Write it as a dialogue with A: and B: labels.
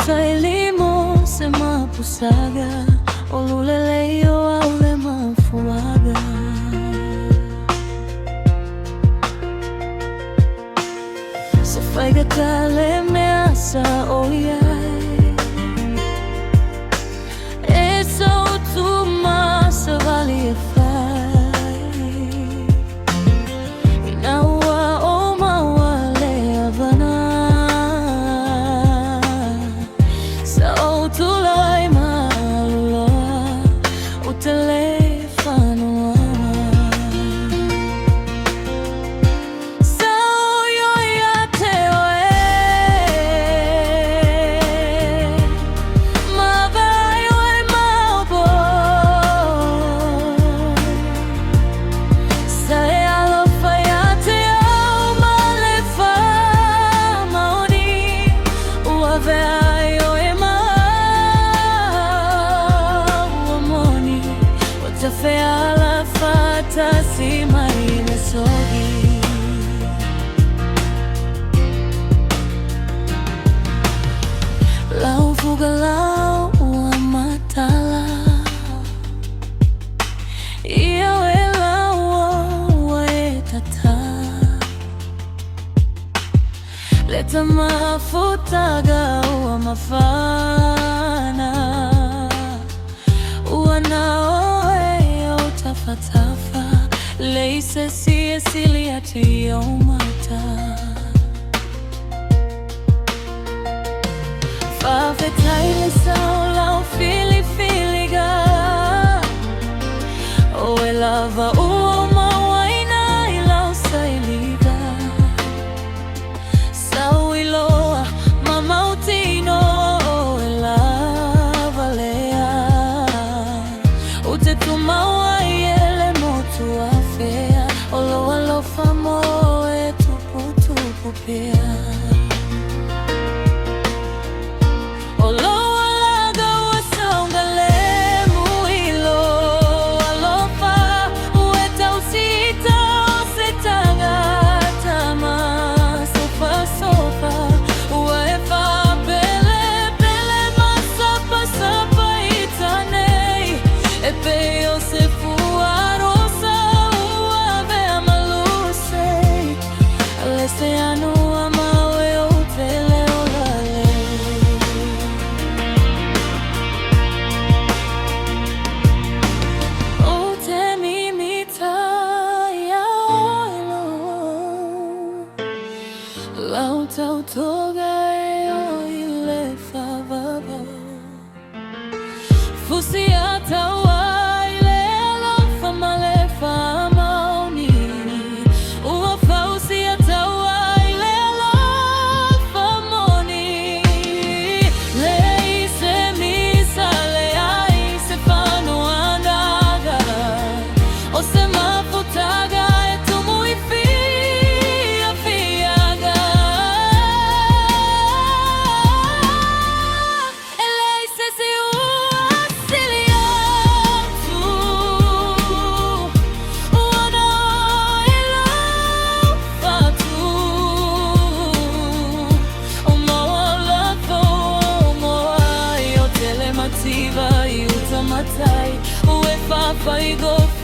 A: Sailimo sema pusaga oluleleyo aule mafuaga sefaiga kale measa oyai eso tuma savali efai inaua oma wale avana sao tulai maluloa o telefano sao yoia teoe mavai oi maubo sae alofa ya teo malefa maoni uavea Feala fata si marine sogi Lau fuga lau ua matala Ia we lau ua e tata Leta mafutaga ua mafana Ua nao Fatafa leise si esili ati yomata Fafetaile sao lau fili filiga Oe lava uoma waina ilau sailiga Sao iloa mamautino oe lava lea Ute tumaua Olo alofa moe tupu pia Olo alaga ua saungale muilo Alofa ue tausita o se tagatama Sofa ua e fa pele masapa itanei E peo se fuaro Se anua mawe o tele olale O te mimita ya oilo Lau tau toga e o ile favava Fusi a tau aile alofa malefa mauni Ua fausi a tau Matai, ue fa go